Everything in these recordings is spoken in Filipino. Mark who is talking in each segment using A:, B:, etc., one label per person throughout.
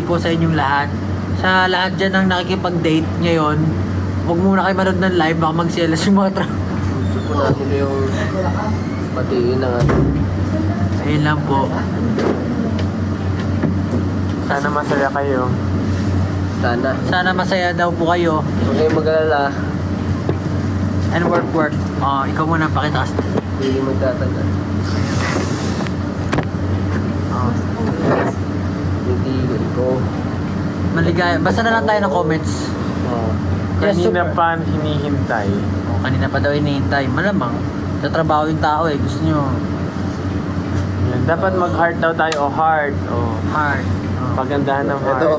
A: po sa inyong lahat. Sa lahat dyan ang nakikipag-date ngayon, huwag muna kayo manood ng live, baka magselas yung mga
B: Gusto po namin yung patiin ng ano.
A: Ayun lang po.
C: Sana masaya kayo.
B: Sana.
A: Sana masaya daw po kayo.
B: Huwag kayong mag-alala.
A: And work. Oh, ikaw muna pakita kasi.
B: Hindi magtatagal.
A: Oh.
B: Hindi ko.
A: Maligaya. Basta na lang tayo ng comments.
C: Oh.
A: Yes,
C: Kanina
A: super.
C: pa hinihintay.
A: Oh, kanina pa daw hinihintay. Malamang. Sa trabaho yung tao eh. Gusto nyo
C: Yan. Dapat mag-heart daw tayo o heart. O
A: hard. Oh.
C: pagandahan ng heart.
B: Ito.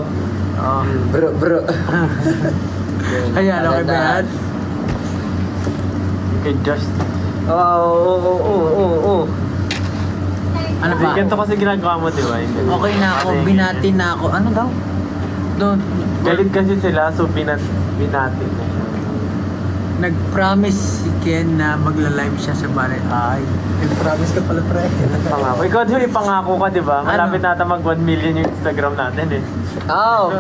A: Oh.
B: Bro.
A: Ayan, okay ba yan?
C: You can just...
B: Oo.
A: Ano ba?
C: Ganito kasi ginagawa mo, di ba?
A: Okay na ako. Binati na ako. Ano daw? Don't.
C: Galit kasi sila, so binati na siya.
A: Nag-promise si Ken na magla-live siya sa Bare. Ay, nag-promise ka pala, pre.
C: Pangako. Ikaw din ipangako ka, di ba?
A: Ano?
C: Malapit nata mag 1 million yung Instagram natin eh.
B: Oh.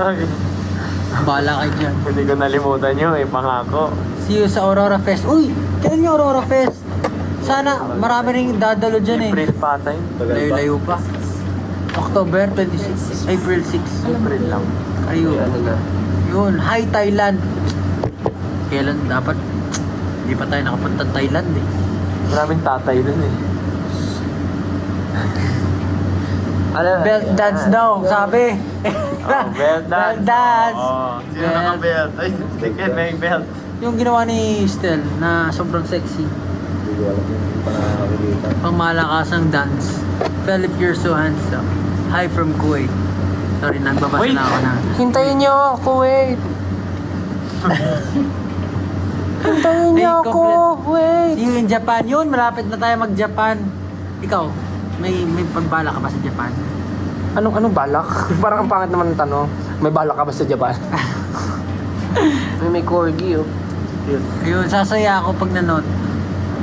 A: Bahala kayo dyan.
C: Hindi ko nalimutan yun, ipangako.
A: See you sa Aurora Fest. Uy! Kailan yung Aurora Fest? Sana marami rin dadalo dyan eh.
C: April pa tayo.
A: Layo-layo pa. October 26. April 6.
C: April lang.
A: Ayun.
B: Ano na?
A: Yun. Hi, Thailand. Kailan dapat? Hindi pa tayo nakapunta Thailand eh.
C: Maraming tatay dun eh.
B: Ano?
A: Belt dance daw, sabi.
C: Oh, belt dance.
A: Belt dance.
C: Oh, sino naka-belt? Ay, second may belt.
A: Yung ginawa ni Stel na sobrang sexy.
B: Hindi ko alam yung panakakakilita.
A: Pangmalakasang dance. Philip, you're so handsome. Hi from Kuwait. Sorry, nagbabasa
C: Wait.
A: na ako na.
B: Hintayin niyo ako, wait. Hintayin niyo
A: Hey,
B: ako, wait.
A: See you in Japan. Yun, malapit na tayo mag-Japan. Ikaw, may pagbala ka ba sa Japan?
B: Anong balak? Parang ang pangit naman ng tanong. May balak ka ba sa Japan? may corgi, oh.
A: Ayun, sasaya ako pag nanood.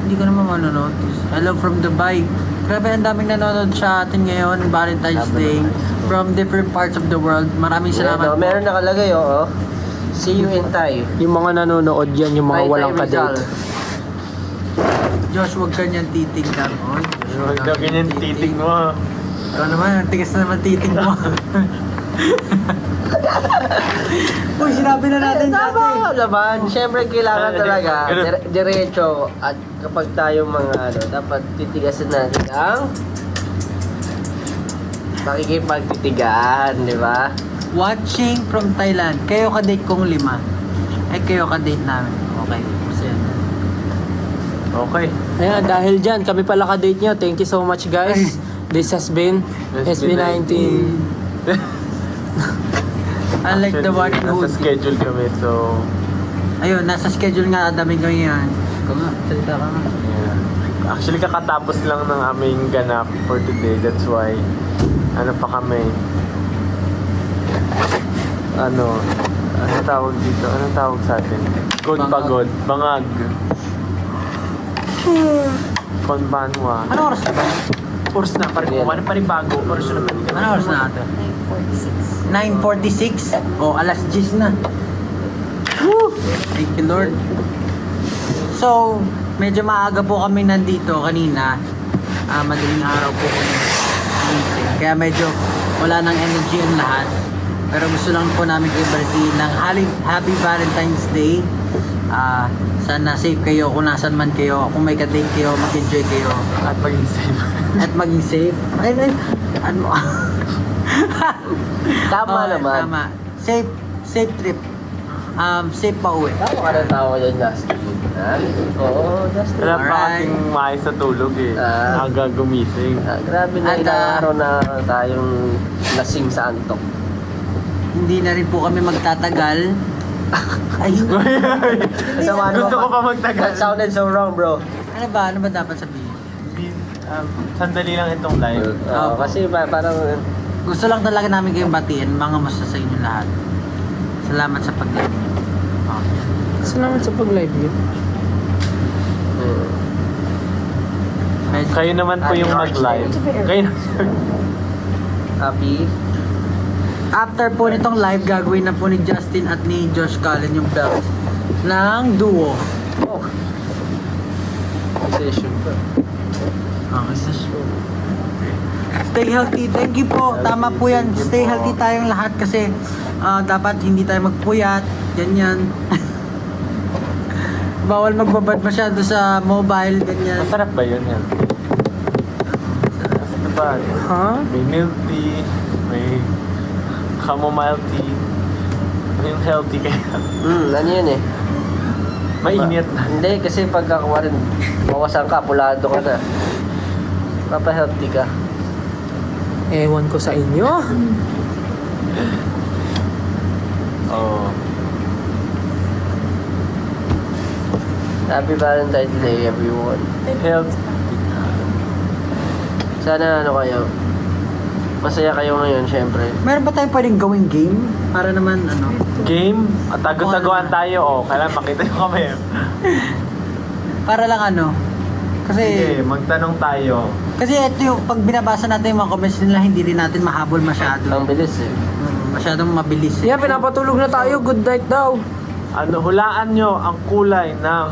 A: Hindi ko naman manonood. Hello from Dubai. Grabe, ang daming nanonood sa atin ngayon, Valentine's Day. From different parts of the world. Maraming salamat po.
B: Meron nakalagay, oh. See you in Thai.
D: Yung mga nanonood yan, yung mga
B: Thai
D: walang
B: Rizal.
D: kadate.
A: Josh, huwag ka niyan titignan. Oy,
C: Huwag daw ganyan titig mo.
A: Ikaw naman, ang tigas na naman titig mo. Uy, sinabi na natin dati.
B: Tama naman. Siyempre, kailangan talaga
C: Ganun.
B: diretso. At kapag tayo mga dapat titigasin natin ang pakikipagtitigan, di ba?
A: Watching from Thailand. Kayo ka-date kong 5. Ay, kayo ka-date namin. Okay. Kasi,
C: Okay.
D: Ayan, dahil dyan, kami pala kadate nyo. Thank you so much, guys. This has been SB19.
A: unlike the one who...
C: Nasa schedule kami, so...
A: Ayun, nasa schedule nga. Dami ko yan. Ikaw nga, salita ka nga.
C: Yeah. Actually, kakatapos lang ng aming ganap for today. That's why, ano pa kami? Ano tawag dito? Anong tawag sa atin? Good
A: Bangag.
C: pagod. Bangag. Konbanwa.
A: Ano oras na ba?
C: Oras na, parang kumana pa rin bago. Oras na naman.
A: Ano oras na natin? 9:46. O, alas 10 na. Woo! Thank you, Lord. So, medyo maaga po kami nandito kanina. Madaling araw po kami. Kaya medyo wala nang energy ang lahat. Pero gusto lang po namin kayo balitiin ng Happy Valentine's Day. Sana safe kayo kung nasan man kayo. Kung may ka-date kayo, mag-enjoy kayo.
C: At maging safe.
A: At maging safe. Ay, ano?
B: Tama
A: Oo,
B: naman.
A: Tama. Safe trip. Safe pa uwi.
B: Tama ka ng tawa dyan, Justin. Ha? Oo, Justin.
C: Wala pa
A: Alright.
C: kasing maayos sa tulog eh.
B: Ah.
C: Aga gumising.
B: Grabe na
A: At,
B: ilang araw na tayong lasing sa antok.
A: Hindi na rin po kami magtatagal. Ay,
B: Sama naman
C: Gusto ko pa magtagal.
B: That sounded so wrong, bro.
A: ano ba? Ano ba dapat sabihin?
C: Sandali lang itong live.
B: Oo, kasi parang
A: Gusto lang talaga namin kayong batiin. Mga musta sa inyo lahat. Salamat sa pag-live niyo. Okay.
D: Salamat sa pag-live nyo.
A: Medyo,
C: Kayo naman po yung mag-live. Kayo na.
B: happy.
A: after po nitong live, gagawin na po ni Justin at ni Josh Cullen yung belt ng duo.
B: Oh. Session pa.
A: Okay. Stay healthy. Thank you po. Tama po yan. Stay healthy tayong lahat kasi dapat hindi tayo magpuyat. Ganyan. Bawal magbabad masyado sa mobile. Ganyan.
C: Masarap ba yun yan? Masarap ba?
D: Ha?
C: May milk tea, may chamomile tea. Yung healthy kaya.
B: Ano yun eh?
C: Mainit na.
B: Hindi, kasi pagkakawa rin, mawasan ka, pulado ka na. Papa-healthy ka.
D: Ewan ko sa inyo.
C: Oo.
B: Happy Valentine's Day, everyone.
C: Health.
B: Sana ano kayo, masaya kayo ngayon, syempre.
A: Meron ba tayong pwedeng gawing game? Para naman
C: Game? At tago-taguan tayo, kailangan makita yung kami.
A: para lang Kasi
C: Sige, magtanong tayo.
A: Kasi ito yung pag binabasa natin yung mga comments nila, hindi rin natin mahabol masyado.
B: Ang bilis eh.
A: Masyadong mabilis.
D: Yeah, pinapatulog na tayo. Good night daw.
C: Ano, hulaan nyo ang kulay ng...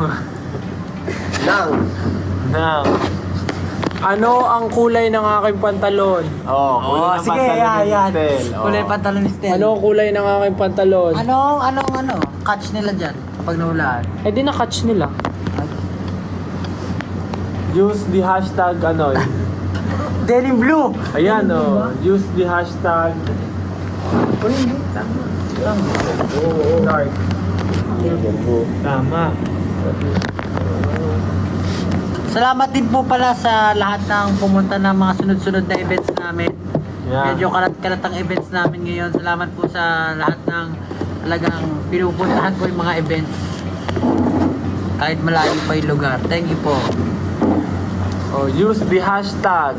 D: Ano ang kulay ng aking pantalon?
C: kulay ng
A: sige,
C: pantalon ni
A: yan.
C: Stel.
A: Kulay pantalon ni Stel.
D: Ano ang kulay ng aking pantalon?
A: Anong catch nila dyan kapag nahulaan?
D: Eh di na-catch nila.
C: Use the hashtag
A: Denim blue!
C: Ayan use the hashtag dark. Tama.
A: Salamat din po pala sa lahat ng pumunta ng mga sunod-sunod na events namin.
C: Yeah.
A: Medyo kalat-kalat ang events namin ngayon. Salamat po sa lahat ng talagang pinupuntahan ko yung mga events. Kahit malayo pa yung lugar. Thank you po.
C: Use the hashtag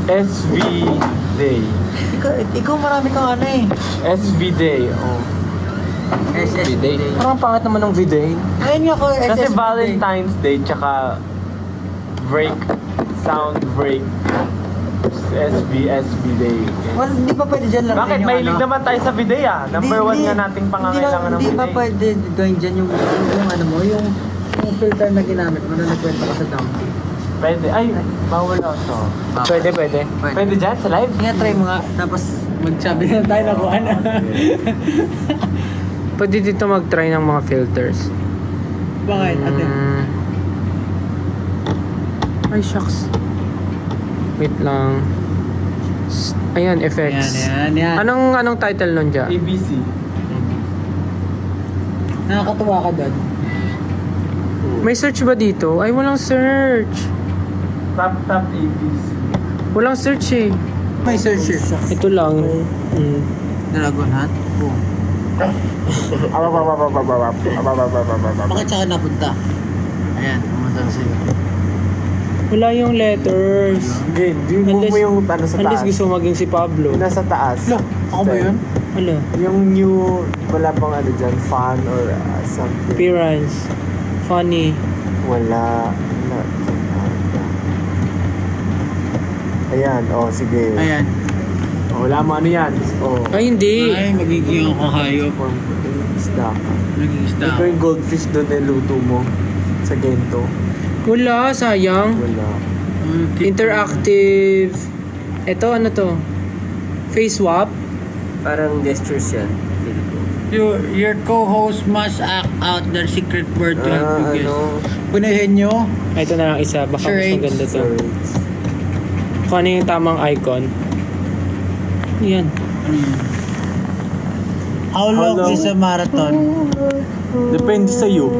C: SV Day.
A: Ikaw marami kang
C: SV Day.
A: SSB Day.
D: Parang pangit naman ng video.
A: Ayun nga ko,
C: Kasi
A: SSB Day.
C: Valentine's Day tsaka sound break. SB Day.
A: Well, hindi pa pwede dyan lang.
C: Bakit?
A: yung
C: Mahilig naman tayo sa bidet Number 1 nga nating pangangailangan ng
A: Hindi pa
C: bidet.
A: pwede gawin dyan yung yung filter na ginamit mo na nagkwento ka sa dumpy.
C: Pwede. Ay, bawal ito.
D: Pwede.
C: Pwede dyan sa live?
A: Nga, try mo nga. Tapos magsabi na tayo na kung ano.
D: Pwede dito mag-try ng mga filters.
A: Bakit? Ate?
D: Ay, shucks. Wait lang. Ayan, effects.
A: Yan.
D: Anong title nun dyan?
C: ABC.
A: Nakakatuwa ka doon.
D: May search ba dito? Ay, walang search.
C: Tap ABC.
D: Walang search eh.
A: May searcher.
D: Ito lang.
A: Dragon Hunt? Oo. Bakit saka napunta? Ayan, pumunta na sa'yo.
D: Wala yung letters.
C: Game. Move mo yung sa
D: Unless
C: taas.
D: gusto mo maging si Pablo.
C: Nasa taas.
A: Ako ba yun?
D: Ano?
C: Yung new, wala pang dyan, fun or something.
D: Appearance. Funny.
C: Wala. Ayan, sige.
A: Ayan.
C: Wala mo ano yan.
D: Ay, hindi.
A: Ay, magiging ako hayop.
C: Isda.
A: Naging isda.
C: Ito yung goldfish doon na luto mo sa gento.
D: Wala, sayang.
C: Wala.
D: Interactive. Ito, ano to? Face swap.
B: Parang gestures yan.
A: Your co-host must act out their secret word to help you guess. Punahin nyo.
D: Ito na lang isa. Baka
A: Sure,
D: mas maganda to.
C: Sorry.
D: Kung ano yung tamang icon. Yan.
A: How long is a marathon?
C: Depende sa iyo.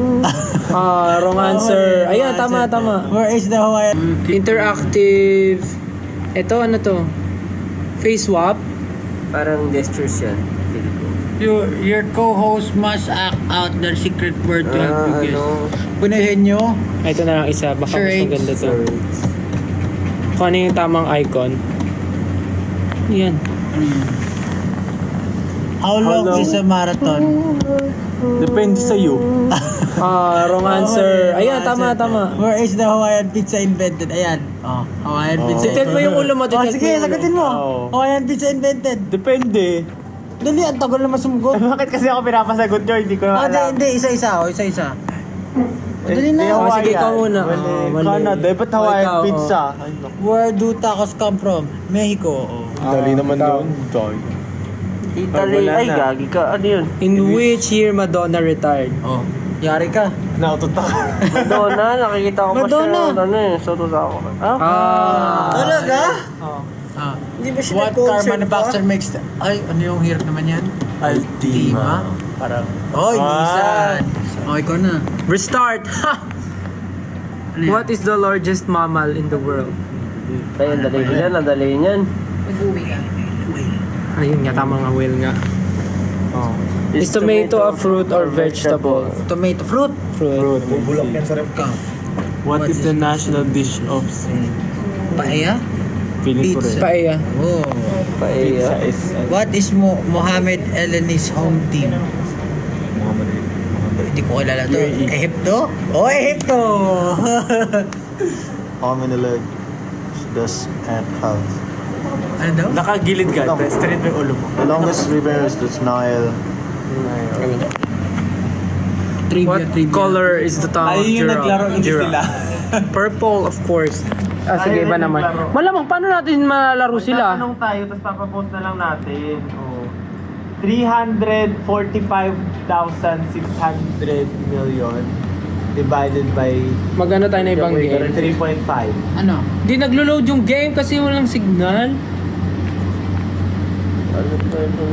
D: Wrong answer. Ayan, tama.
A: Where is the Hawaiian?
D: Interactive. Ito, ano to? Face swap.
B: Parang gestures yan.
A: Your co-host must act out their secret word to help you guess. Punahin nyo.
D: Ito na lang isa. Baka
A: Sure,
D: mas maganda to.
C: Sorry.
D: Kung ano yung tamang icon. Yan.
A: How long is a marathon?
C: Depende sa iyo.
D: Wrong answer. Ayan, tama.
A: Where is the Hawaiian pizza invented? Ayan. Hawaiian pizza.
D: Titent mo yung ulo mo. Titent
A: Sige,
D: mo yung ulo.
A: sagutin mo.
C: Oo.
A: Hawaiian pizza invented.
C: Depende.
A: Dali, ang tagal naman sumugot.
C: Bakit kasi ako pinapasagot nyo? Hindi ko na alam.
A: Hindi, isa-isa. Isa-isa. Dali na.
D: Oh, sige, ikaw muna.
C: Mali. Canada, ba't Hawaiian
D: Ikaw,
C: pizza? Ay, naku.
A: Where do tacos come from? Mexico.
C: Dali naman doon.
B: Italy.
C: Wala
B: Ay,
C: na.
B: gagi ka. Ano yun?
D: In which year Madonna retired?
A: Oh. Yari ka.
C: Nautot ako.
B: Madonna, nakikita ko pa
A: Madonna.
B: siya. Ano eh, soto sa ako.
A: Talaga?
C: Oh.
A: Hindi ba siya what car manufacturer makes the... Ay, ano yung hirap naman yan? Altima. Parang... Oh, Nissan. Oh, ikaw na.
D: Restart! Ha!
A: Ano yan?
D: What is the largest mammal in the world?
B: Kaya dali yan, nadali yan.
D: Ayun nga, tama nga, whale nga. Oh. Is tomato a fruit or vegetable?
A: Tomato fruit.
D: Fruit.
A: Bubulok yan sa rep ka.
C: What is the national dish of
A: Paella?
C: Feeling ko rin.
D: Paella.
A: Oh.
C: Pizza
B: Paella.
C: is...
A: What is Mohamed Eleni's home team? Hindi ko kilala to. Ehipto? Oh, Ehipto!
E: How many legs does ant have?
A: Ano daw?
C: Nakagilid ka, straight mo yung ulo mo.
E: The longest river is the Nile.
D: What color is the tongue of
C: Ayun yung naglaro, hindi sila.
D: Purple, of course. Sige, iba naman. Malamang, paano natin malalaro sila?
C: Tanong tayo, tapos papapost na lang natin. 345,600 million divided by
D: Magano tayo na ibang game?
C: 3.5.
A: Ano?
D: Di naglo-load yung game kasi walang signal.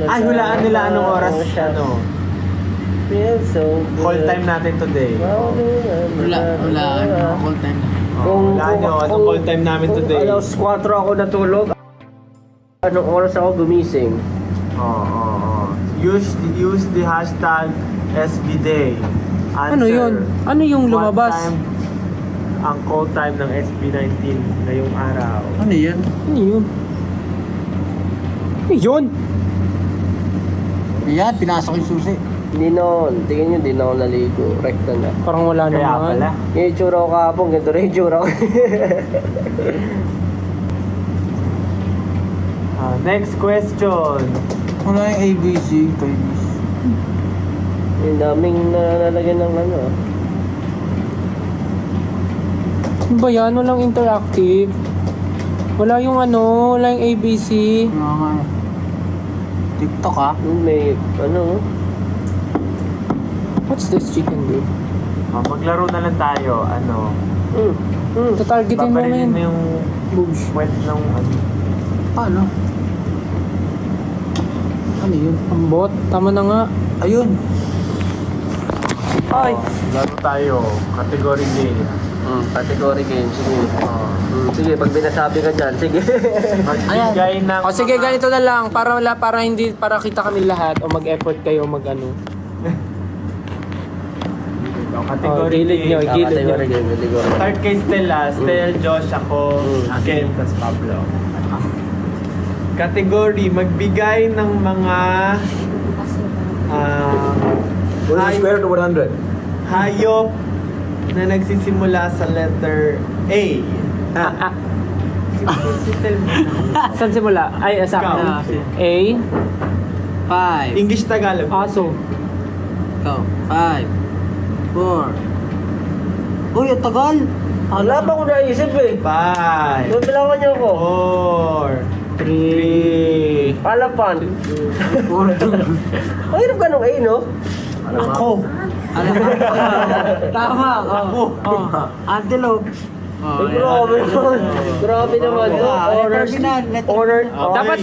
C: Ay, hulaan nila anong oras, ano,
B: Feels so good.
C: call time natin today.
A: Wala. Ano? Call time na.
C: Hulaan nyo, anong call time namin today.
B: Alas 4 ako natulog. Anong oras ako gumising?
C: Use the hashtag SBDay.
D: Ano yun? Ano yung lumabas?
C: One time, ang call time ng SB19 ngayong araw.
A: Ano yan?
D: Ano yun? Ano yun?
A: Yan, pinasok yung susi.
B: Hindi noon. Tingin nyo, hindi na ako naligo. Rekta na.
D: Parang wala
C: Kaya
D: naman.
C: pala.
B: Yung itsura ko kahapon, ganito rin yung itsura ko.
C: Next question.
A: Wala yung ABC. Kainis.
B: Yung daming nalalagyan ng ano.
D: Ano ba yan? Walang interactive. Wala yung ano, wala yung ABC.
A: Ano nga. TikTok ah.
B: Yung may, ano,
D: What's this chicken do?
C: Maglaro na lang tayo. Ano?
D: Tatargetin mo na
C: Paparilin
D: yun.
C: mo yung
D: Boobs.
C: wet ng ano.
A: Paano? Ano yun?
D: Ang bot. Tama na nga.
A: Ayun.
D: Ay!
C: Laro tayo. Category game.
B: category game. Sige. Sige, pag binasabi ka dyan, sige.
C: Magbigay ng...
D: O sige, ganito na lang. Para kita kami lahat. O mag-effort kayo mag-ano.
C: Category
D: gilid
C: game.
D: nyo, gilid nyo.
B: Category game, category.
C: Start kay Stella. Stel, Josh, ako, Ken, tas Pablo. Category, magbigay ng mga
E: Square to 100.
C: hayop na nagsisimula sa letter A. Si Stel muna.
D: Saan simula? Ay, sa
C: Ikaw.
D: akin. A.
A: 5.
C: English Tagalog.
D: Aso.
A: Ikaw. 5. 4. Uy, ang tagal.
B: Wala pa ako naisip eh.
C: 5.
B: Bilangan niyo ako.
C: 4. 3.
B: Palapan. Ang hirap ka nung A, no?
C: Ako.
A: Tama. Ako. Antelope.
B: Ay, grabe naman. Grabe naman. Honors. Honor.
D: Dapat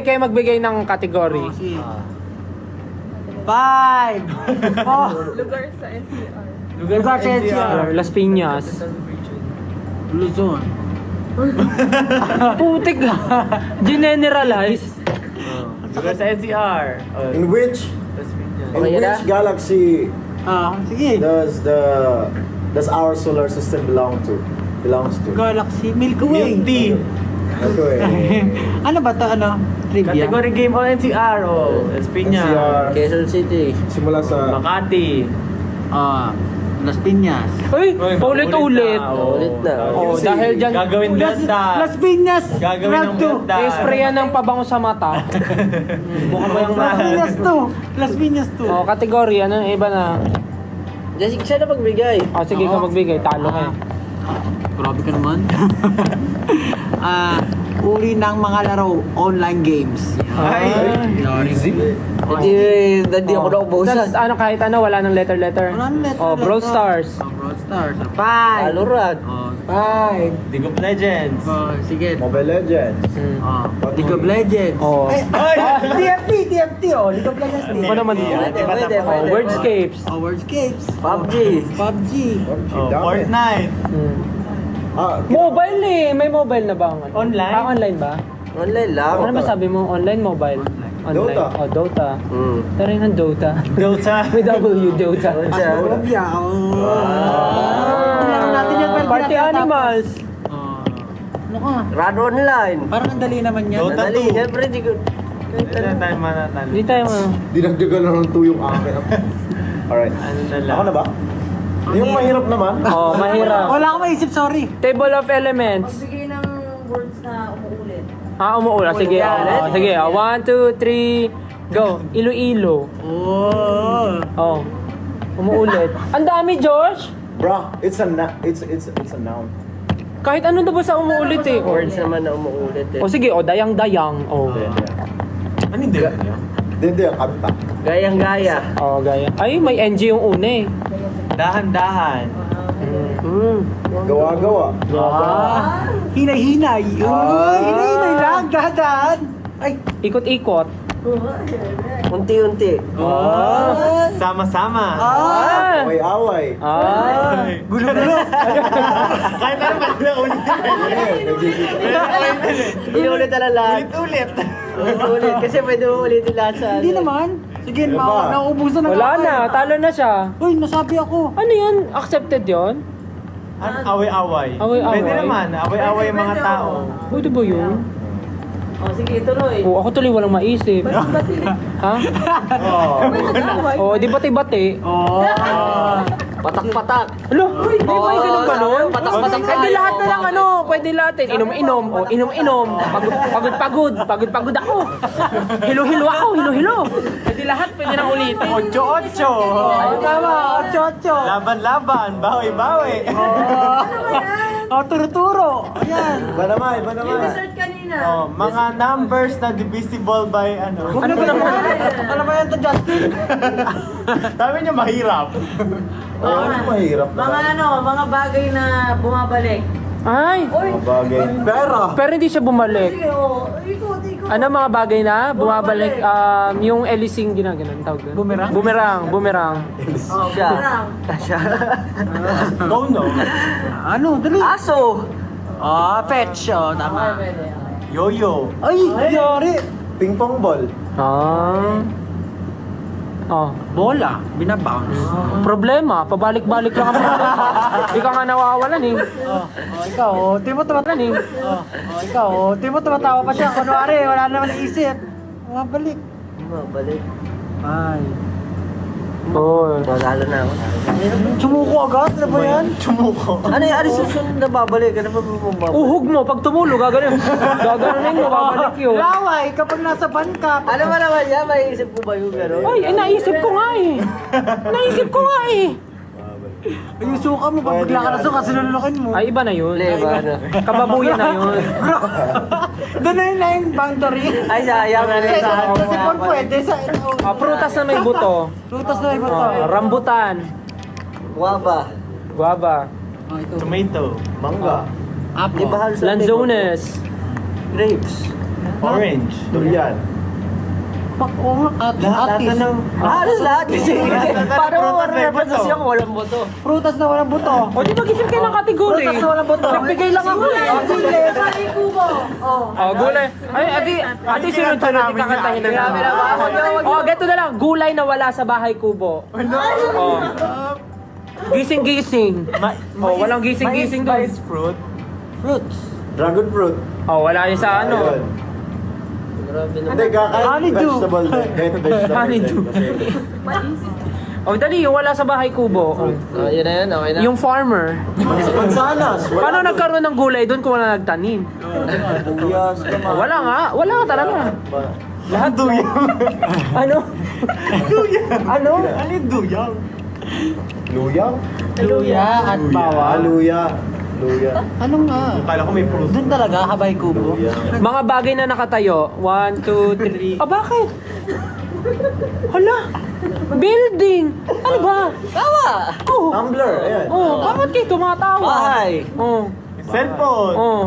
D: kayo magbigay ng category.
A: 5.
F: Lugar sa NCR.
A: Lugar sa NCR.
D: Las Piñas.
A: Luzon.
D: Putik ka. Generalize.
C: Lugar sa NCR.
E: In which
B: Okay na?
E: galaxy
A: Sige.
E: does our solar system belongs to?
A: Galaxy. Milky Way.
C: Milk tea.
E: Okay.
A: Ano ba to? Ano? trivia.
C: Category game o NCR o Espinas.
E: NCR.
B: Quezon City.
E: Simula sa...
C: Makati.
A: Las Piñas.
D: Uy, paulit-ulit.
B: Ulit na.
D: Oh, dahil dyan,
C: Gagawin benta.
A: Las Piñas.
C: Gagawin ng benta.
D: i-sprayan ng pabango sa mata. Mukha mo yung
A: Las Piñas to. Las Piñas to.
D: Oh, kategory, ano yung iba na?
B: Jessica, siya na magbigay.
D: Oh, sige ka magbigay, talo ka.
A: Grabe ka naman. Uri ng mga laro, online games.
C: Ay.
E: Easy.
B: Hindi ako naubusan.
D: Tapos ano, kahit ano, wala ng letter-letter.
A: Wala ng letter,
D: Oh, Brawl
A: letter.
D: Stars.
A: Brawl Stars. Five.
B: Valorant.
A: Five.
C: League of Legends.
A: Sige.
E: Mobile Legends.
A: League of Legends.
D: Oh.
A: TFT. League of Legends.
D: Ano naman yun?
B: Pwede.
D: Oh, Wordscapes.
A: Wordscapes.
B: PUBG.
A: PUBG.
C: Oh,
E: Dami.
C: Fortnite.
D: Mobile eh. May mobile na ba? ang ano?
C: Online?
D: Online ba?
B: Online lang.
D: Ano masabi mo? Online, mobile? Online.
E: Dota.
D: Oh, Dota. Pero yun ang Dota.
C: Dota.
D: May W, Dota.
A: Phasmophobia. Tingnan natin yung
D: Party Animals.
A: Ano ka?
B: Run online.
A: Parang ang dali naman yan.
C: Dota.
B: Madali.
C: 2.
B: Siyempre, di ko...
C: Hindi na tayo manatalo.
D: Hindi tayo
E: Dinagdagan na ng tuyong akin. Alright.
C: Ano na lang.
E: Ako na ba? Yung mahirap naman.
D: Oh, mahirap.
A: Wala akong maisip, sorry.
D: Table of Elements.
F: Magbigay ng words na umuulit.
D: Umuula. Sige. Oh, sige. 1, 2, 3, go. Iloilo. Oh. Umuulit. Ang dami, Josh.
E: Bro, it's a noun.
D: Kahit ano na ba sa umuulit eh.
B: Words naman na umuulit eh.
D: O sige, dayang-dayang. Oh.
C: Ano yung date niyo?
E: Hindi, ang kanta.
B: Gayang-gaya.
D: Oh, gaya. Ay, may NG yung una eh.
C: Dahan-dahan.
E: Gawa-gawa.
A: Hinay-hinay. Hinay-hinay lang, dahan. Ay.
D: Ikot-ikot.
B: Unti-unti.
C: Sama-sama.
E: Away-away.
A: Gulo-gulo.
C: Kahit ano man na ulit.
B: Inulit na lang.
C: Ulit-ulit.
B: Ulit. Kasi pwede mo ulitin lahat sa...
A: Hindi naman. Sige, nauubusan na
D: Wala
A: ako.
D: na, talo na siya.
A: Uy, nasabi ako.
D: Ano yun? Accepted yun?
C: Away-away.
D: Away-away?
C: Pwede naman. Away-away yung mga tao.
D: Pwede ba yun?
F: Oh, sige, tuloy.
D: Oo, ako tuloy walang maisip. Ha? Oo, di bati-bati.
B: Patak-patak.
D: Alo, may ganun ba nun?
B: Patak-patak
D: Pwede lahat na lang ano, pwede lahat eh. Inom-inom, o inom-inom. Pagod-pagod ako. Hilo-hilo ako, hilo-hilo. Pwede lahat, pwede nang ulitin.
C: 8-8.
A: Tama, 8-8.
C: Laban-laban. Bawi-bawi.
A: Turo-turo. Ayan.
E: Banamay.
F: Yung dessert kanina.
C: Oh, mga numbers na divisible by ano.
A: Huwag na ganyan. Alam mo yan to, Justin?
C: Sabi niya mahirap.
E: Ano mahirap
F: Mga mga bagay na bumabalik.
D: Ay,
E: Mga bagay. Pera.
D: pero hindi siya bumalik.
F: Sige, oh, ikot.
D: Ano mga bagay na bumabalik? Yung Elising ginaganon tawag doon.
A: Bumerang?
D: Bumerang.
B: Siya. Siya.
C: Go no.
A: Ano? Dali.
B: Aso.
A: Fetch. Tama.
C: Yo-yo.
A: Ay, yari.
E: Ping pong ball.
A: Bola. Binabounce.
D: Problema, pabalik-balik lang ang problema. Hindi ka nga nawawalan eh.
A: Ikaw, Timo tumatawa. Ikaw, Timo tumatawa pa siya. Kunwari, wala naman naisip. Bumabalik.
B: Balik.
A: Ay.
B: Magalo na ako.
A: Sumuko agad? Ano ba yan?
B: Ano yung susunod na babalik? Ano ba babalik?
D: Uhog mo, pag tumulo, gaganon. Gaganon mo, babalik yun.
A: Laway, kapag nasa ban ka.
B: Ano ba naman yan? May isip mo ba yung gano'n?
D: Ay, naisip ko nga eh. Naisip ko nga eh.
A: Yung suka mo, pag bigla ka na suka, sinulukin mo.
D: Ay, iba na yun.
B: Leba na.
D: Kababuyan na yun.
A: Doon na yun na yung boundary.
B: Ay, sayang na rin sa akin.
A: Kasi kung pwede sa...
D: Prutas na may buto.
A: Rutas na iba to.
D: Rambutan.
B: Guava.
D: Guava.
C: Tomato.
E: Mangga.
B: Di ba halos
D: Lanzones.
B: grapes?
C: Orange.
E: Durian.
C: Lahat na ng...
B: Halos lahat kasi. Paano mo
C: Prutas may
B: represent
C: buto.
B: siya kung walang boto?
A: Prutas na walang buto.
D: O di mag-isip kayo ng kategory.
A: Prutas na walang buto.
D: Nagbigay lang ako eh.
F: Sabi kubo. Oh.
D: Oh, gulay. Ay, ati sunod-sunod yung kakantahin na namin. Oh, ganito na lang. Gulay na wala sa bahay kubo. Oh. Gising-gising. Oh, walang gising-gising doon.
C: Fruit.
A: Fruits.
E: Dragon fruit.
D: Oh, wala yun sa ano.
E: Ayun.
B: Grabe naman.
E: Hindi, kakain
D: Honeydew.
E: vegetable din. Kahit vegetable
D: Honeydew.
E: din. Kasi
D: Oh, dali, yung wala sa bahay kubo. Oh.
B: Oh, yun na yun, okay na.
D: Yung farmer.
E: mansanas. Wala
D: Paano nagkaroon ng gulay doon kung wala nagtanim?
E: Buyas, tama.
D: Wala nga. Wala nga talaga. Lahat duyang. Ano? Ano?
C: Ano yung duyang?
E: Luya?
A: Luya at bawang.
E: Luya. Luya.
A: Ano nga?
C: Kala ko may fruit.
A: Doon talaga, habay kubo.
E: Luya.
D: Mga bagay na nakatayo. 1, 2, 3. Ah, bakit? Hala! Building! Ano ba?
B: Tawa!
D: Oh,
E: Tumbler, ayan.
D: oh, bakit kayo tumatawa?
B: Bahay!
D: Oh,
C: Cellphone.
D: oh.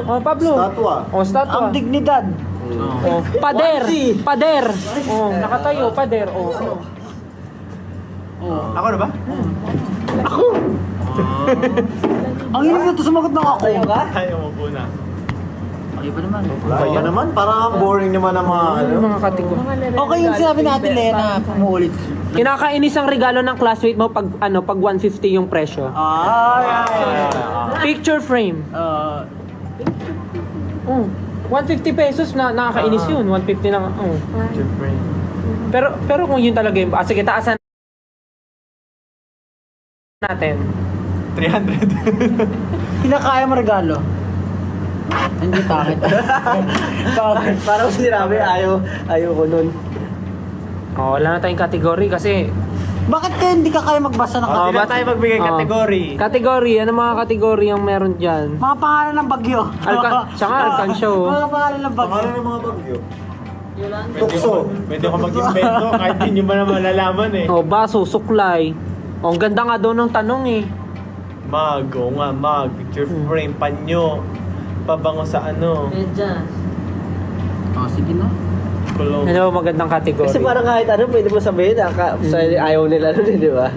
D: Oh, Pablo.
E: Statwa.
D: Oh, statwa.
A: Ang dignidad.
D: Oh, pader. Pader. Oh, nakatayo, pader. Oh.
C: Ako na ba?
A: Ang hirap na ito sumagot ng ako.
C: Ayaw mo po na.
A: Okay ba naman?
E: Kaya naman, parang ang boring naman ang mga ano.
D: Mga kategorya.
A: Okay yung sinabi natin, Lena, pumuulit.
D: Kinakainis ang regalo ng classmate mo pag 150 yung presyo. Picture frame. Oh, 150 pesos na nakakainis yun. 150 lang. Oh. Pero kung yun talaga yung sige, taasan natin.
C: 300.
A: Pinakaya mo regalo. Hindi takit. Bakit?
B: Parang sinabi, ayaw ko nun.
D: Oh, wala na tayong category kasi
A: Bakit kaya hindi ka kaya magbasa ng
C: Hindi na tayo magbigay
D: Oh.
C: category.
D: Category, ano mga category ang meron dyan?
A: mga pangalan ng bagyo?
D: Siya nga, Alcansyo.
A: Mga pangalan ng bagyo.
E: Pangalan ng mga bagyo.
F: Yolanda.
E: Tukso.
C: Pwede ko mag-invento kahit hindi nyo ba na malalaman eh.
D: Oh, baso, suklay. Oh, ang ganda nga daw ng tanong eh.
C: Mag, oo nga, mag. Picture frame, panyo. Pabango sa ano.
F: Medyas.
A: Oh, sige na.
C: Kulong.
D: Ano ba magandang category?
B: Kasi parang kahit ano, pwede mo sabihin, ayaw nila nun eh, di ba?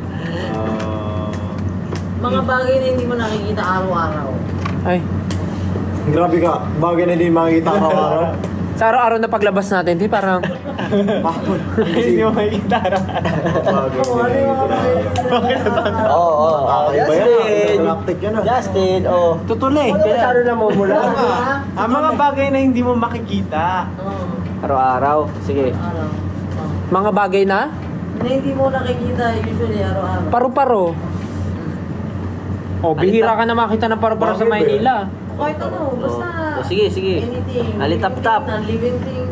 F: Mga bagay na hindi mo nakikita araw-araw.
D: Ay,
E: Grabe ka. Bagay na hindi makikita araw-araw.
D: sa araw-araw na paglabas natin, di parang
E: Bakit?
C: Hindi mo makikita
E: Bagay na hindi makikita araw-araw.
B: Oo,
E: Iba yan,
B: Justin!
E: galactic yan ah.
B: Justin, oh.
A: Tutuli.
B: Ano masyado na mo mula?
C: Ang mga bagay na hindi mo makikita.
F: Oo.
B: Araw-araw. Sige.
F: Araw.
D: mga bagay na
F: Na hindi mo nakikita usually araw-araw.
D: paru-paro. Oh, bihira ka na makita ng paru-paro sa
E: Bakit,
D: Maynila.
F: Kahit ano, basta
B: Oh, sige, sige.
F: anything.
B: Alitap-tap.
F: Living thing.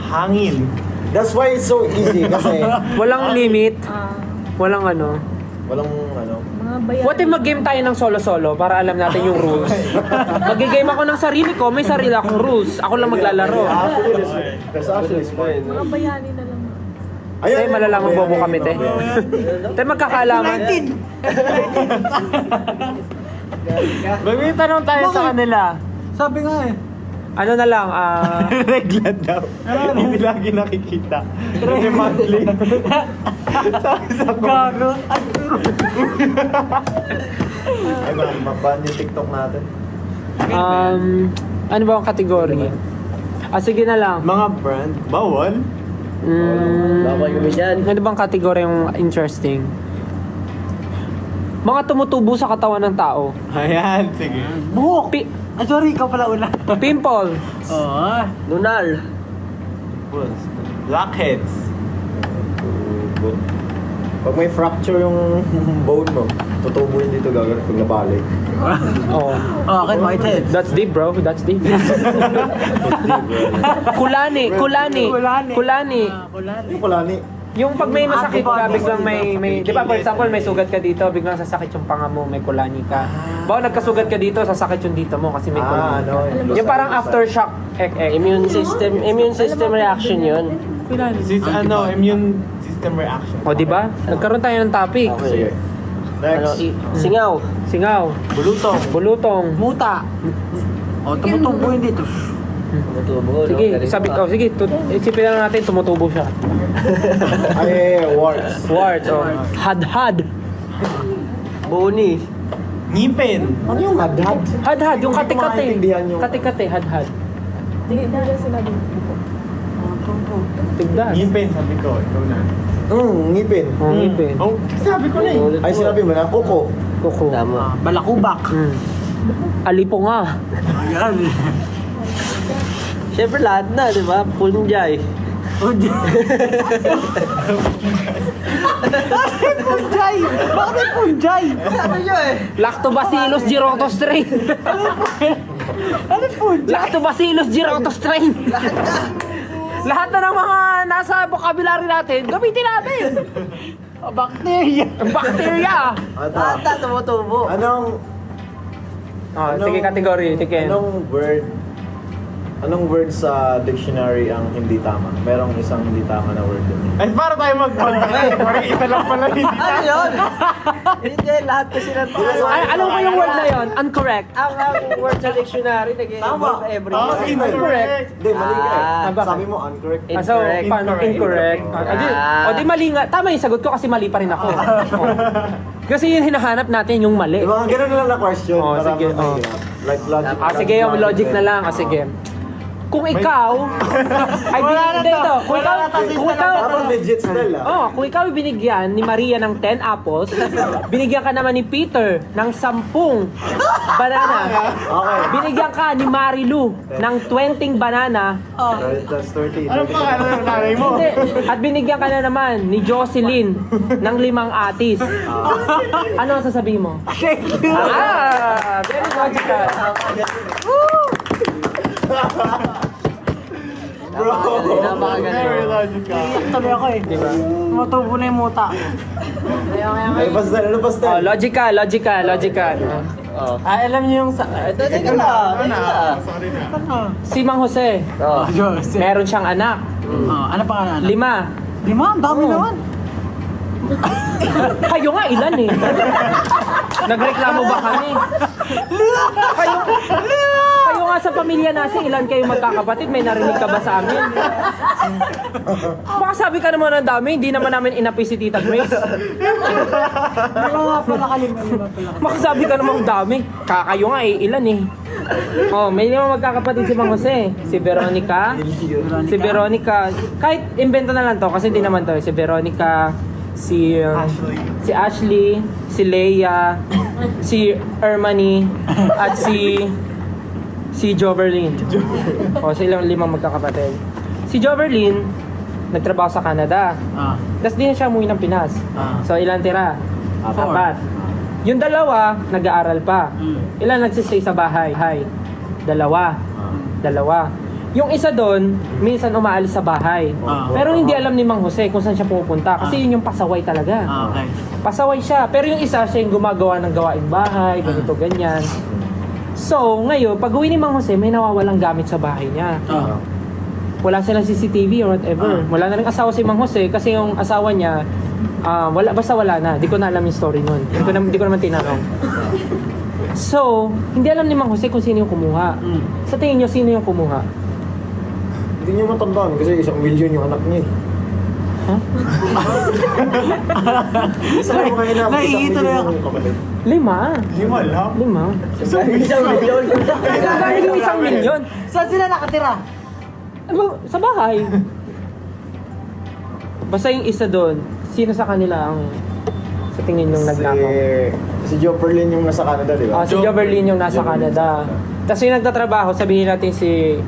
C: Hangin.
E: That's why it's so easy kasi
D: Walang limit,
F: Ah,
D: walang ano.
E: walang ano.
F: mga bayan.
D: What if mag-game tayo ng solo-solo para alam natin yung rules? Mag-game ako ng sarili ko, may sarili akong rules. Ako lang maglalaro.
E: Actually, that's actually fine.
F: Mga bayani na lang.
D: Te, malalaman bobo kami, te. Te, magkakaalaman. May tanong tayo sa kanila.
A: Sabi nga eh.
D: Ano na lang,
C: Regla daw. Hindi lagi nakikita. Kasi monthly. Sabi sa
A: Gago.
E: Ay, mag-ban yung TikTok natin.
D: ano ba ang kategory? Sige na lang.
C: Mga brand. Bawal.
B: Bawal kami dyan.
D: Ano bang kategory yung interesting? Mga tumutubo sa katawan ng tao.
C: Ayan, sige.
A: Buhok. Ay, sorry, ikaw pala una.
D: Pimple.
A: Oo.
B: Lunal.
C: Blackheads.
E: Pag may fracture yung bone mo, tutubo yun dito gagawin pag nabalik.
D: Oh.
A: Okay, whitehead.
D: That's deep, bro. That's deep. Kulani.
A: Kulani.
D: Kulani.
E: Yung pala ni,
D: Yung pag may masakit ka, biglang may di ba, for example, may sugat ka dito, biglang sasakit yung panga mo, may kulani ka. Bawa nagkasugat ka dito, sasakit yung dito mo kasi may kulani ka. Yung parang aftershock.
B: Immune system reaction yun.
C: Immune system reaction.
D: O, di ba? Nagkaroon tayo ng topic.
E: sige.
B: Ano,
E: Next.
B: singaw.
D: Singaw.
C: Bulutong.
D: Bulutong.
A: Muta. O, tumutubo yun dito.
B: Tumutubo,
D: Sige, sige, isipin na natin, tumutubo siya.
E: Ay, warts.
D: Words, oh. Hadhad.
B: Boni.
C: Ngipin.
E: Ano yung hadhad?
D: Hadhad, yung kate-kate.
E: maintindihan yung-
D: Kate-kate, hadhad. Tigdas.
C: Ngipin, sabi ko. Ikaw na.
E: Ngipin.
D: Oh, ngipin.
C: Oh, sabi ko na eh.
E: Ay, sinabi mo na, kuko.
D: Kuko.
B: Tama.
A: Balakubak.
D: Alipo nga.
A: Ayan.
B: Siyempre lahat na, di ba? Punjay.
A: Punjay! Bakit punjay?
B: Ano nyo eh?
D: Lactobacillus gyrotostrain.
A: Ano punjay?
D: Lactobacillus gyrotostrain. Lahat na ng mga nasa vocabulary natin, gamitin natin.
A: Bacteria.
D: Ang bacteria.
B: Ata, tumutubo.
E: Anong
D: Sige, category. Sige.
E: Anong word sa dictionary ang hindi tama? Merong isang hindi tama na word din.
C: Ay, para tayo mag-contact. Parang isa lang pala hindi.
B: Ano yun? Hindi, lahat kasi ng
D: Ay, alam ko yung word na yon, incorrect.
B: Ang word sa dictionary, nag-involve every
D: Incorrect.
E: Hindi, mali ka
B: Ah,
E: eh.
D: bakit?
E: Sabi mo incorrect.
D: So, paano? Incorrect. O di mali nga. Tama yung sagot ko kasi mali pa rin ako. Oh. Kasi yung hinahanap natin yung mali.
E: Yung mga ganun na lang na question.
D: Oh,
E: para
D: sige,
E: mahirap. Like logic.
D: Sige, yung logic na lang. Sige. Kung ikaw ay binigyan ito, kung ikaw
E: Dapat legit still ah.
D: kung ikaw ay binigyan ni Maria ng 10 apples, binigyan ka naman ni Peter ng 10 banana.
E: Okay.
D: Binigyan ka ni Marilu ng 20 banana.
E: That's 30.
C: Ano pa ng nanay mo?
D: Hindi. At binigyan ka na naman ni Jocelyn ng 5 atis. Ano ang sasabihin mo?
A: Thank you.
D: Very logical.
E: Bro.
C: Very logical.
A: Tuloy ako eh. Matubo na yung muta.
E: Ay, pastel. Ano pastel?
D: Logical.
A: Alam niyo yung sa...
B: Ito na.
D: Si Mang Jose,
B: Oh.
D: meron siyang anak.
A: Ano pa nga
D: 5.
A: 5? Ang dami naman.
D: Kayo nga, ilan eh? Nagreklamo ba kami? Kayo nga sa pamilya natin, ilan kayo magkakapatid? May narinig ka ba sa amin? Baka sabi ka naman ng dami, hindi naman namin inapi si Tita Grace.
A: Lima nga pala kalima pala.
D: Baka sabi ka naman dami. Kakayo nga eh, ilan eh? May 5 magkakapatid si Mang Jose. Si Veronica. Kahit invento na lang to, kasi hindi naman to. Si Veronica, si Ashley, si Leia, si Ermani, at si Joverlyn. Silang 5 magkakapatid. Si Joverlyn, nagtrabaho sa Canada. Tapos di na siya umuwi ng Pinas. So ilan tira? 4. Yung 2, nag-aaral pa. Ilan nagsistay sa bahay? 2. Yung isa doon, minsan umaalis sa bahay. Pero hindi alam ni Mang Jose kung saan siya pupunta. Kasi yun yung pasaway talaga.
A: Okay.
D: Pasaway siya. Pero yung isa, siya yung gumagawa ng gawaing bahay, ganito, ganyan. So, ngayon, pag uwi ni Mang Jose, may nawawalang gamit sa bahay niya. Wala silang CCTV or whatever. Wala na rin asawa si Mang Jose kasi yung asawa niya, basta wala na. Di ko na alam yung story nun. Di ko naman tinanong. So, hindi alam ni Mang Jose kung sino yung kumuha. Sa tingin niyo, sino yung kumuha?
E: Hindi niyo matandaan kasi 1 million yung anak niya eh. Sabi ko ngayon na
A: Naiito na ako.
D: 5.
C: 5 lang?
D: 5.
B: Isang milyon.
D: Kaya yung 1 milyon.
A: Saan sila nakatira?
D: Sa bahay. Basta yung isa doon, sino sa kanila ang sa tingin yung nagnakaw?
E: Si Joe Perlin yung nasa Canada, di ba?
D: Si Joverlyn yung nasa Canada. Tapos yung nagtatrabaho, sabihin natin si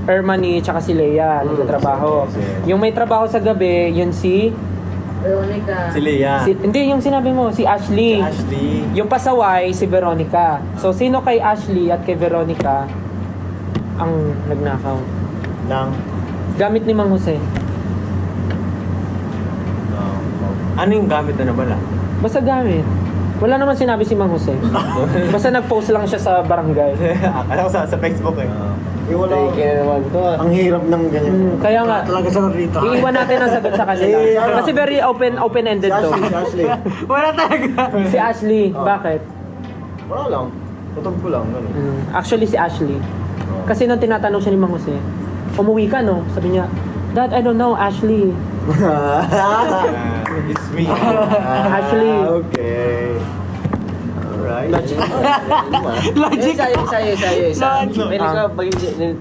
D: Ermani tsaka si Leia nagtatrabaho. Yung may trabaho sa gabi, yun si...
F: Veronica.
C: Si Leia.
D: Hindi, yung sinabi mo, si Ashley.
C: Ashley.
D: Yung pasaway, si Veronica. So, sino kay Ashley at kay Veronica ang nagnakaw?
E: Nang...
D: Gamit ni Mang Jose.
C: Ano yung gamit na nabala?
D: Basta gamit. Wala naman sinabi si Mang Jose. Basta nag-post lang siya sa barangay.
C: Akala ko sa Facebook eh.
E: wala.
B: Kaya naman to.
E: Ang hirap ng ganyan.
D: Kaya nga,
A: Talaga sa rito.
D: iiwan natin ang sagot sa kanila. Kasi very open-ended to.
E: Si Ashley.
A: Wala talaga.
D: Si Ashley, bakit?
E: Wala lang. Tutog ko lang. Ganun.
D: Actually, si Ashley. Kasi nung tinatanong siya ni Mang Jose, umuwi ka no? Sabi niya, Dad, I don't know, Ashley.
C: It's me.
D: Ashley.
E: Okay. Alright.
B: Logic. Isa.
A: Logic.
B: Pwede ko magiging...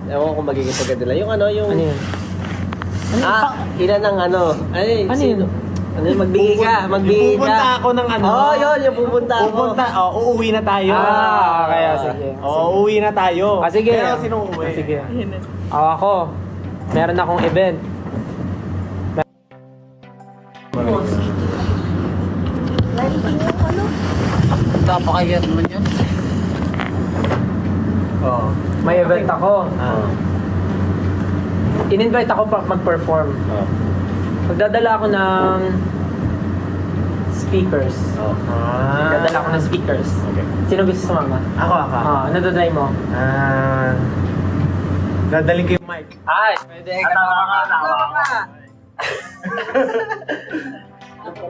B: Ewan ko magiging sagad nila. Yung yung...
D: Ano yun?
B: Ilan ng Ay,
D: Ano
B: sino?
D: yun?
B: Magbigay ka.
C: Pupunta ako ng
B: Yun, yung pupunta ako.
C: uuwi na tayo.
D: Kaya sige.
C: uuwi na tayo.
D: Sige.
C: Pero sinong uuwi?
D: Sige. Ako, meron akong event.
A: Napakayat naman yan.
C: Oo.
D: May event ako. In-invite ako pa mag-perform. Magdadala ako ng speakers. Magdadala ako ng speakers.
C: Okay.
D: Sino gusto sumama?
C: Ako.
D: Ano dadalay mo?
C: Dadaling ko yung mic.
D: Ay, pwede. Kasama ka.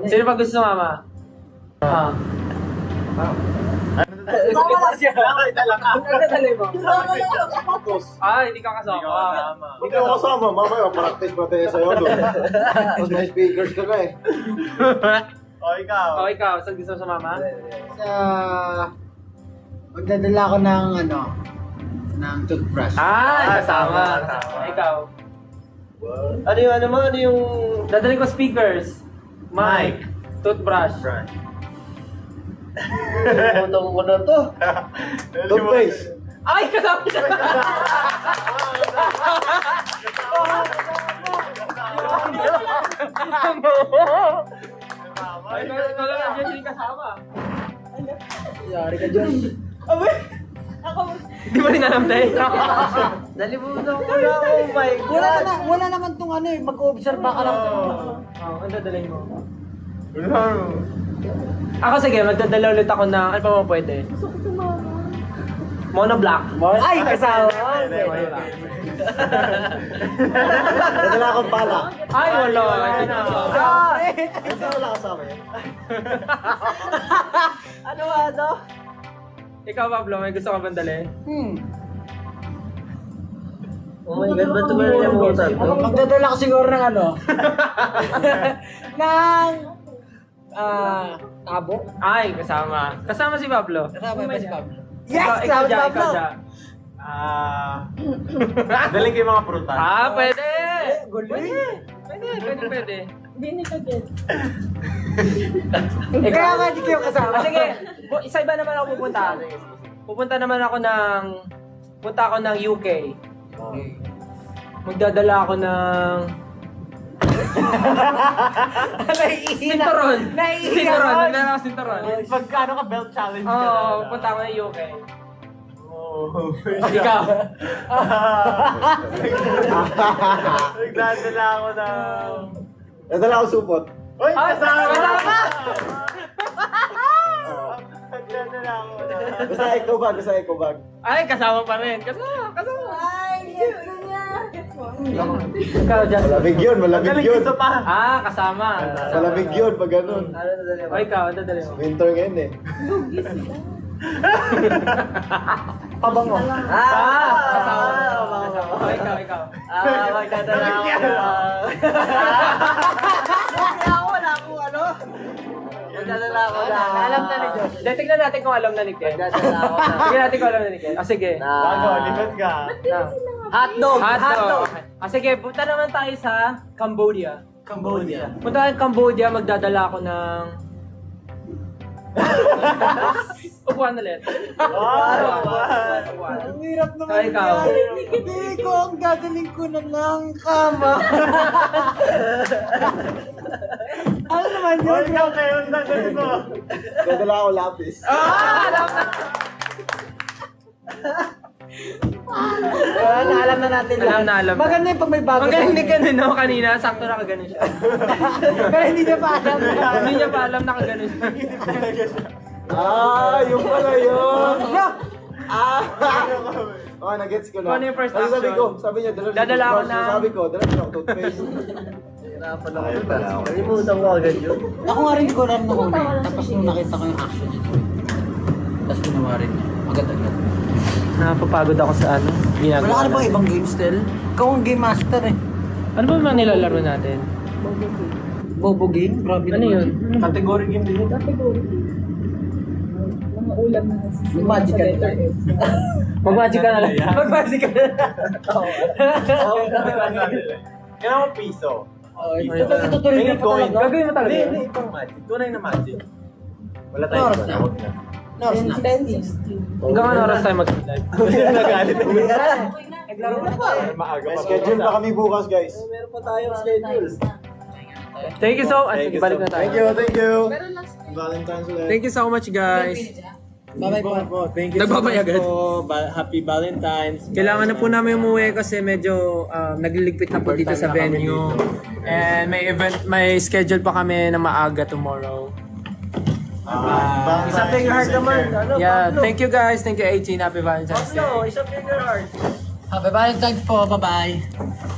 D: Sino pa gusto sumama? Dadalay mo? Hindi ka kasama.
E: Hindi ako kasama, mamaya practice pa tayo sa'yo doon. Tapos may speakers ka na eh.
C: O, ikaw.
D: O ikaw, saan gusto mo sumama?
A: Sa... Magdadala ko ng ng toothbrush.
D: Kasama. Ikaw.
B: Ano yung...
D: Dadalhin ko speakers, mic, toothbrush.
B: Putong ko na to.
E: Toothpaste.
D: Ay, kasama siya! Ay, ikaw lang nandiyan, hindi kasama.
A: Yari ka dyan.
D: Di ba rin alam tayo?
B: Nalimutan ko na. Oh my God.
A: Wala naman tong mag-observe ka lang.
D: Ang dadalhin mo? Ako sige, magdadala ulit ako ng, ano pa mo pwede? Monoblock.
A: Ay, kasama.
E: Nadala akong pala.
D: Ay, wala.
E: Hindi wala kasama yun.
B: Ano?
D: Ikaw, Pablo, may gusto ka bang dalhin?
B: Oh my God, ba't ito ba nalimutan to?
A: Magdadala ko siguro ng ng tabo.
D: Ay, kasama. Kasama si Pablo.
A: Kasama ba si Pablo?
D: Ikaw dyan, ikaw dyan.
C: Daling ko yung mga prutas.
D: Pwede!
A: Guloy.
D: Pwede.
F: Hindi ka get.
A: Kaya nga di kayo kasama.
D: Sige, isa iba naman ako pupunta. Punta ako ng UK. Magdadala ako ng... Sinturon! Sinturon! Magdadala ako sinturon.
C: Pagkano ka belt challenge ka
D: Oo,
C: na?
D: punta ako ng UK.
C: Oh.
D: Ikaw.
C: Nagdadala ako ng...
E: Nadala akong supot.
C: Uy!
D: Ay,
C: Kasama!
D: kasama!
C: Nagdadala ako ng...
E: Basta eco bag, basta eco bag.
D: Ay, kasama pa rin. Kasama.
F: Ay, yes niya.
D: Ikaw, Justin.
E: Malamig yun, malamig
C: Daling
E: yun.
C: gusto pa!
D: Kasama.
E: Malamig yun pag ganun.
B: Ano nadali mo?
D: O ikaw, ang dadali mo.
E: Winter ngayon eh.
A: Pabango.
D: Kasama. O ikaw.
B: Magdadala ako ng... Magdadala ako ng...
A: Alam na ni Josh.
D: Tignan natin kung alam na ni Ken.
B: Magdadala ako ng...
D: Tignan natin kung alam na ni Ken. Sige.
C: Bago, lipat ka.
B: Hotdog!
D: Hotdog. Sige, punta naman tayo sa Cambodia. Punta tayo sa Cambodia, magdadala ako ng... Upuan ulit.
A: Ang hirap naman
D: Ikaw.
A: Hindi ko, ang gagaling ko na lang kama. Ano naman
C: O,
A: yun?
C: ikaw kayo, dadalhin mo.
E: Nadala ako lapis.
A: Alam na natin
D: Alam na.
A: Maganda yung pag may bago.
D: Ang galing ni Ken, no? Kanina, sakto nakaganon siya.
A: Pero hindi niya pa alam.
D: Hindi niya pa alam nakaganon siya.
E: Yung pala yun.
A: No!
E: Nagets ko na.
D: Ano yung first
E: Ano sabi
D: action?
E: ko? Sabi niya,
D: Dadala ako
E: toothbrush.
D: ng-
E: Sabi ko, dala niya ako toothpaste.
B: Hirapan ako yun. Nalimutan ko agad yun.
A: Ako nga rin ko rin nung una. Tapos nung nakita ko yung action niya. Tapos ginawa rin niya. Agad-agad.
D: Napapagod ako sa ano.
A: Wala ka na bang ibang game still? Ikaw ang game master eh.
D: Ano ba mga nilalaro natin?
A: Bobo game? Grabe
D: Ano yun?
C: Category game din yun.
F: Mga ulam na nasa
A: Mag-magic ka na.
D: Mag-magic ka na lang. Mag-magic ka na lang.
C: Kailangan mo piso.
A: Itutuloy
C: May
A: na pa
C: coin.
A: talaga.
D: Gagawin mo talaga
C: Hindi,
D: yun?
C: ipang magic. Tunay na magic. Wala tayong
A: Oras na.
C: huwag na.
A: No, it's not.
F: 10-16.
D: Hanggang ano oras tayo mag-live?
C: Nagalit.
F: Okay na.
D: Naglaro na tayo.
C: Maaga
E: May
C: pa
E: schedule pa kami bukas, guys.
B: Meron pa tayong schedule.
D: Thank you so much. Balik na tayo.
E: Thank you.
F: Pero last time.
E: Valentine's ulit.
D: Thank you so much, guys.
A: Bye-bye po.
C: Thank you
D: Nagbabay
C: so much
D: agad.
C: po. Happy Valentine's.
D: Kailangan na po namin umuwi kasi medyo nagliligpit na po dito sa
C: Overtime na kami
D: venue.
C: dito.
D: And may schedule pa kami na maaga tomorrow.
B: Isang finger heart naman. Ano,
D: Yeah,
B: Pablo?
D: thank you guys. Thank you 18. Happy Valentine's Day.
B: Pablo, isang finger heart.
A: Happy Valentine's po. Bye-bye.